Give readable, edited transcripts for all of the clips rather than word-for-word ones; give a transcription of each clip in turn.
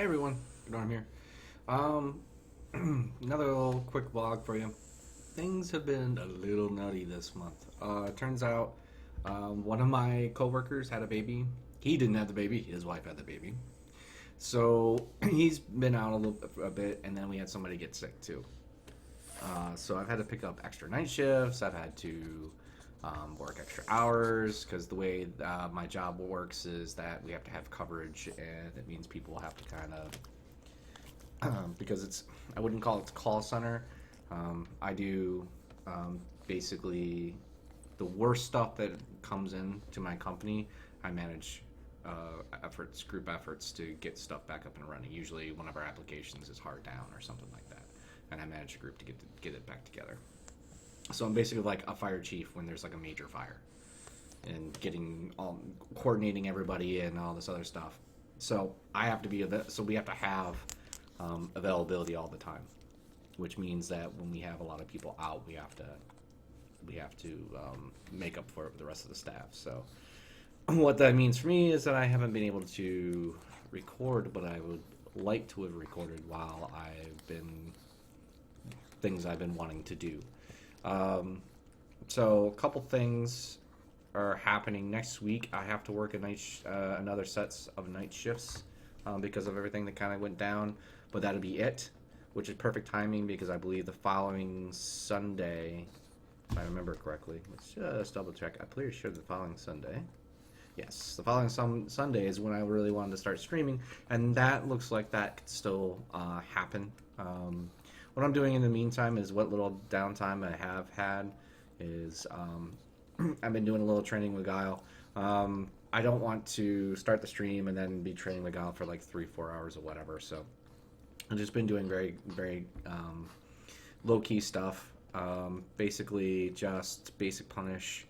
Hey everyone, Norm here. Um, Another little quick vlog for you. Things have been a little nutty this month. It turns out one of my coworkers had a baby. He didn't have the baby; his wife had the baby. So he's been out a bit, and then we had somebody get sick too. So I've had to pick up extra night shifts. I've had to work extra hours because the way my job works is that we have to have coverage, and it means people have to kind of because it's I wouldn't call it call center. I do basically the worst stuff that comes in to my company. I manage group efforts to get stuff back up and running. Usually, one of our applications is hard down or something like that, and I manage a group to get it back together. So I'm basically like a fire chief when there's like a major fire, and getting all coordinating everybody and all this other stuff. So I have to be so we have to have availability all the time, which means that when we have a lot of people out, we have to make up for it with the rest of the staff. So what that means for me is that I haven't been able to record what I would like to have recorded while I've been things I've been wanting to do. Um, so a couple things are happening next week. I have to work another sets of night shifts because of everything that kind of went down, but that'll be it, which is perfect timing because I believe the following Sunday, if I remember correctly, let's just double check. I'm pretty sure the following Sunday. Yes, the following Sunday is when I really wanted to start streaming, and that looks like that could still happen. What I'm doing in the meantime is what little downtime I have had is I've been doing a little training with Guile. I don't want to start the stream and then be training with Guile for like 3-4 hours or whatever. So I've just been doing very, very low key stuff. Basically, just basic punish,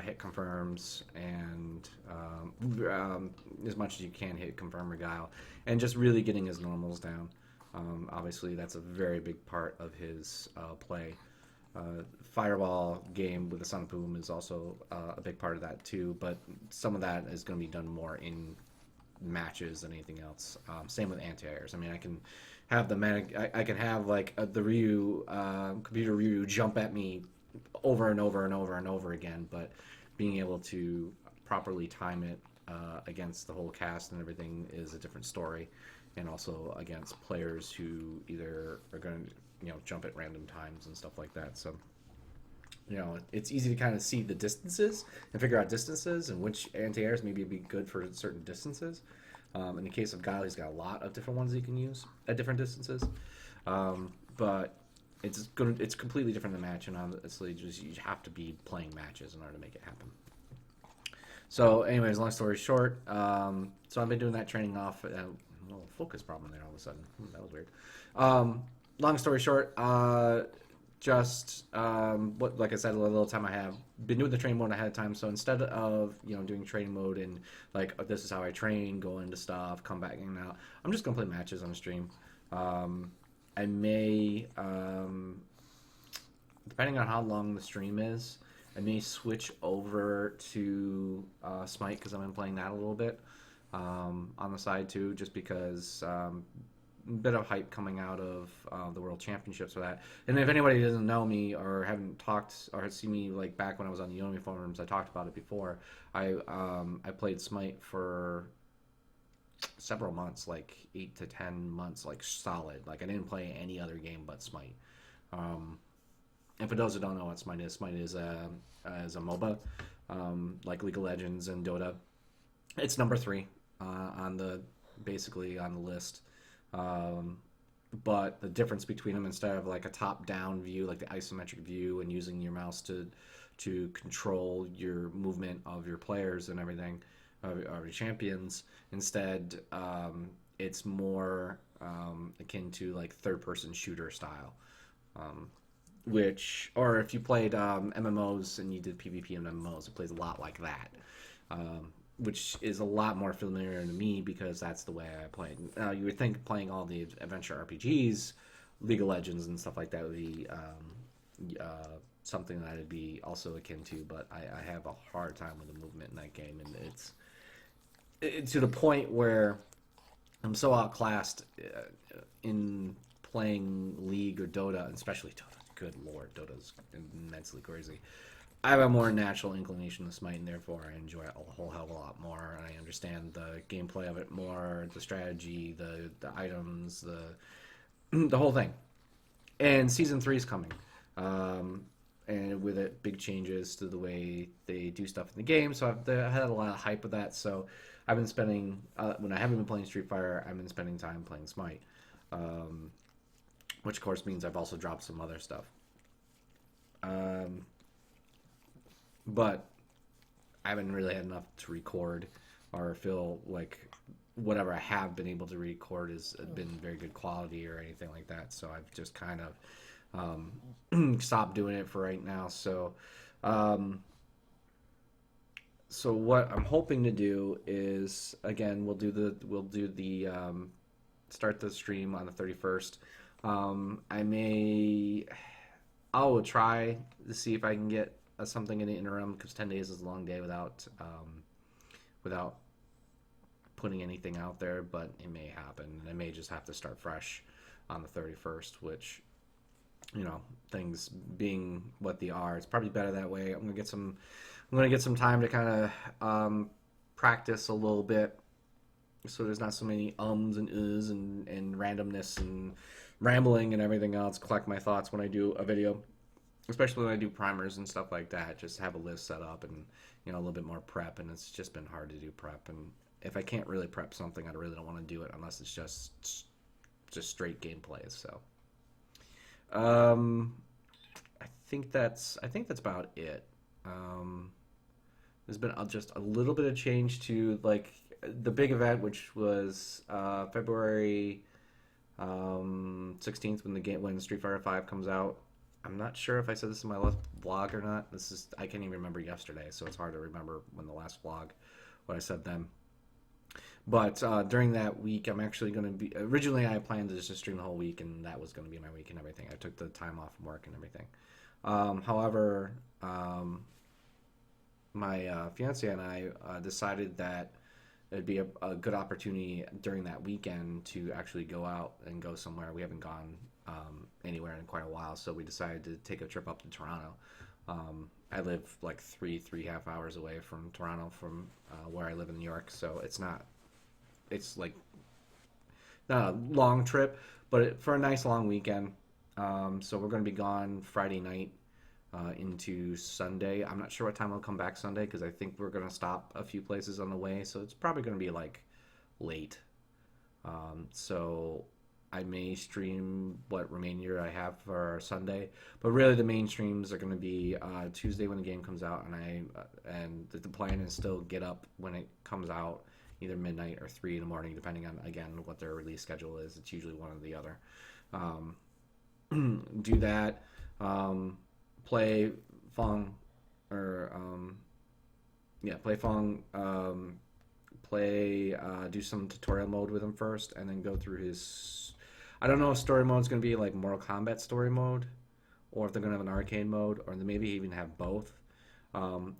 hit confirms, and as much as you can hit confirm with Guile, and just really getting his normals down. Obviously, that's a very big part of his play. Fireball game with the Sun Boom is also a big part of that too, but some of that is going to be done more in matches than anything else. Same with anti-airs. I mean, I can have I can have like the Ryu computer Ryu jump at me over and over and over and over again, but being able to properly time it against the whole cast and everything is a different story, and also against players who either are going to jump at random times and stuff like that. So it's easy to kind of see the distances and figure out distances and which anti-airs maybe be good for certain distances. In the case of Guile, he's got a lot of different ones he can use at different distances, but it's completely different than match, and honestly, just you have to be playing matches in order to make it happen. So, anyways, long story short, so I've been doing that training off. Little focus problem there all of a sudden. That was weird. Long story short, like I said, a little time I have been doing the training mode ahead of time. So instead of doing training mode and like this is how I train, go into stuff, come back in and out, I'm just gonna play matches on the stream. I may, depending on how long the stream is, I may switch over to Smite because I've been playing that a little bit on the side too, just because bit of hype coming out of the World Championships for that. And if anybody doesn't know me or haven't talked or seen me like back when I was on the Yomi forums, I talked about it before. I played Smite for several months, like 8 to 10 months, like solid. Like I didn't play any other game but Smite. And for those who don't know what Smite is a MOBA, like League of Legends and Dota. It's number 3 basically on the list. But the difference between them, instead of like a top-down view, like the isometric view, and using your mouse to control your movement of your players and everything, of your champions, instead it's more akin to like third-person shooter style. Or if you played MMOs and you did PvP in MMOs, it plays a lot like that. Which is a lot more familiar to me because that's the way I play. Now, you would think playing all the adventure RPGs, League of Legends and stuff like that would be something that I'd be also akin to, but I have a hard time with the movement in that game, and it's to the point where I'm so outclassed in playing League or Dota, especially Dota. Good lord, Dota's immensely crazy. I have a more natural inclination to Smite, and therefore I enjoy it a whole hell of a lot more. And I understand the gameplay of it more, the strategy, the items, the whole thing. And season 3 is coming, and with it, big changes to the way they do stuff in the game. So I had a lot of hype with that. So I've been spending when I haven't been playing Street Fighter, I've been spending time playing Smite, um, which of course means I've also dropped some other stuff. Um, but I haven't really had enough to record or feel like whatever I have been able to record has been very good quality or anything like that. So I've just kind of stopped doing it for right now. Um, so what I'm hoping to do is again we'll do the start the stream on the 31st. I will try to see if I can get something in the interim because 10 days is a long day without putting anything out there, but it may happen. I may just have to start fresh on the 31st, which, things being what they are, it's probably better that way. I'm gonna get some time to kind of practice a little bit, so there's not so many ums and uhs and randomness and rambling and everything else. Collect my thoughts when I do a video, especially when I do primers and stuff like that. Just have a list set up and a little bit more prep. And it's just been hard to do prep. And if I can't really prep something, I really don't want to do it unless it's just straight gameplays. So, um, I think that's about it. Um, there's been just a little bit of change to like the big event, which was February 16th when Street Fighter 5 comes out. I'm not sure if I said this in my last vlog or not. I can't even remember yesterday, so it's hard to remember when the last vlog what I said then. But during that week, I'm actually going to be. Originally, I planned to just stream the whole week, and that was going to be my week and everything. I took the time off from work and everything. However, my fiance and I decided that it'd be a good opportunity during that weekend to actually go out and go somewhere. We haven't gone anywhere in quite a while, so we decided to take a trip up to Toronto. I live like 3.5 hours away from Toronto from where I live in New York, so it's like not a long trip, but for a nice long weekend. So we're going to be gone Friday night into Sunday. I'm not sure what time we'll come back Sunday because I think we're going to stop a few places on the way, so it's probably going to be like late. So I may stream what remainder I have for Sunday, but really the main streams are going to be Tuesday when the game comes out, and the plan is still get up when it comes out, either midnight or 3 in the morning, depending on again what their release schedule is. It's usually one or the other. Do that. Play Fong, or play Fong. Do some tutorial mode with him first, and then go through his. I don't know if story mode is going to be like Mortal Kombat story mode, or if they're going to have an arcade mode, or maybe even have both.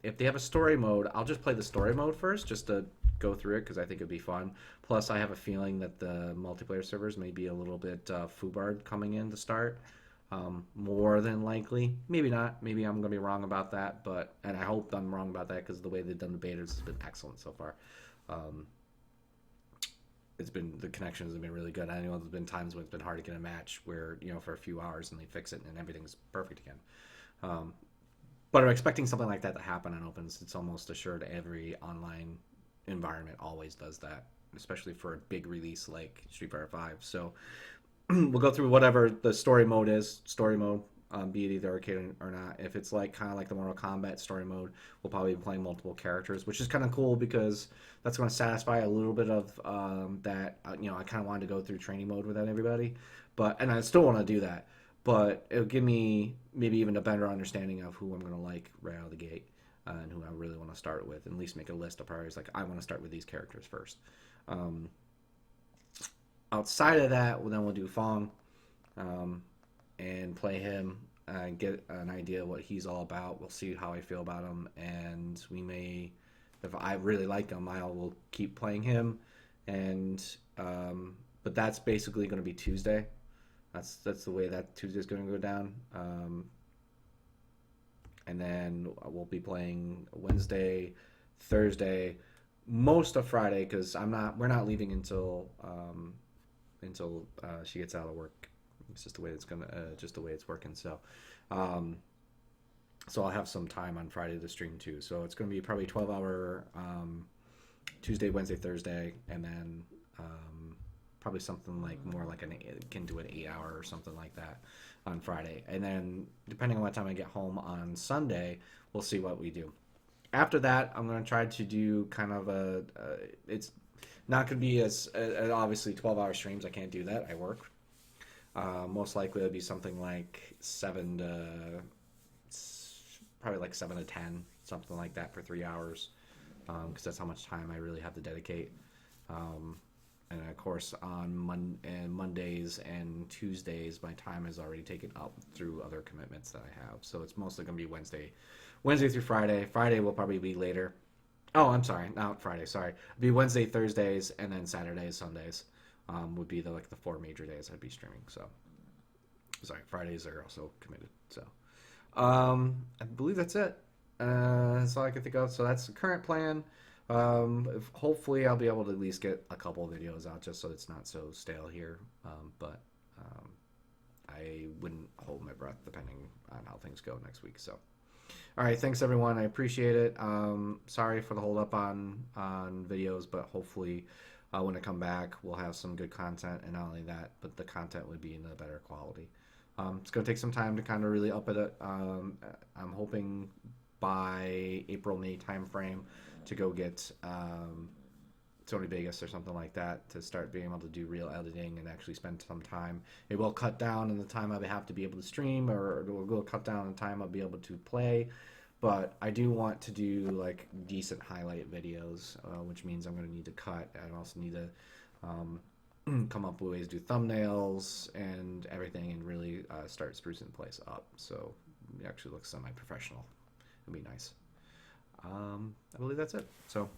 If they have a story mode, I'll just play the story mode first, just to go through it, because I think it'd be fun. Plus, I have a feeling that the multiplayer servers may be a little bit foobarred coming in to start. More than likely, maybe not. Maybe I'm gonna be wrong about that, and I hope I'm wrong about that because the way they've done the betas has been excellent so far. The connections have been really good. I know there's been times when it's been hard to get a match where for a few hours and they fix it and everything's perfect again. But I'm expecting something like that to happen on Opens. It's almost assured every online environment always does that, especially for a big release like Street Fighter 5. So we'll go through whatever the story mode is, be it either arcade or not. If it's like kind of like the Mortal Kombat story mode, we'll probably be playing multiple characters, which is kind of cool because that's going to satisfy a little bit of that. I kind of wanted to go through training mode with everybody, and I still want to do that. But it'll give me maybe even a better understanding of who I'm going to like right out of the gate and who I really want to start with, and at least make a list of priorities. Like, I want to start with these characters first. Outside of that, then we'll do Fong and play him and get an idea what he's all about. We'll see how I feel about him, and we may, if I really like him, I will keep playing him. And But that's basically going to be Tuesday. That's the way that Tuesday's going to go down. And then we'll be playing Wednesday, Thursday, most of Friday because we're not leaving until she gets out of work. It's just the way just the way it's working. So I'll have some time on Friday to stream too. So it's going to be probably 12-hour Tuesday, Wednesday, Thursday, and then probably something like more like can do an 8-hour or something like that on Friday. And then depending on what time I get home on Sunday, we'll see what we do. After that, I'm going to try to do kind of it's not going to be as obviously 12-hour streams. I can't do that. I work. Most likely it'll be something like 7 to probably like 7 to 10, something like that for 3 hours, because that's how much time I really have to dedicate. And of course, on Mondays and Tuesdays, my time is already taken up through other commitments that I have. So it's mostly going to be Wednesday through Friday. Friday will probably be later. Oh, I'm sorry, not Friday. Sorry, it'll be Wednesday, Thursdays, and then Saturdays, Sundays would be the 4 major days I'd be streaming. So, sorry, Fridays are also committed. So, I believe that's it. That's all I can think of. So that's the current plan. Hopefully I'll be able to at least get a couple of videos out just so it's not so stale here. But I wouldn't hold my breath depending on how things go next week. So, all right, thanks everyone. I appreciate it. Sorry for the hold up on videos, but hopefully when I come back, we'll have some good content, and not only that, but the content would be in a better quality. It's going to take some time to kind of really up it. I'm hoping by April-May timeframe to go get Sony Vegas or something like that to start being able to do real editing and actually spend some time. It will cut down on the time I have to be able to stream, or it will cut down on the time I'll be able to play. But I do want to do like decent highlight videos, which means I'm going to need to cut. I also need to come up with ways to do thumbnails and everything, and really start sprucing the place up so it actually looks semi-professional. It'd be nice. I believe that's it. So,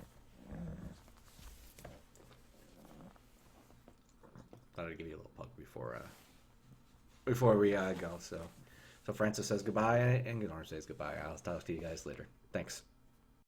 thought I'd give you a little plug before we go. So Francis says goodbye, and Gunnar says goodbye. I'll talk to you guys later. Thanks.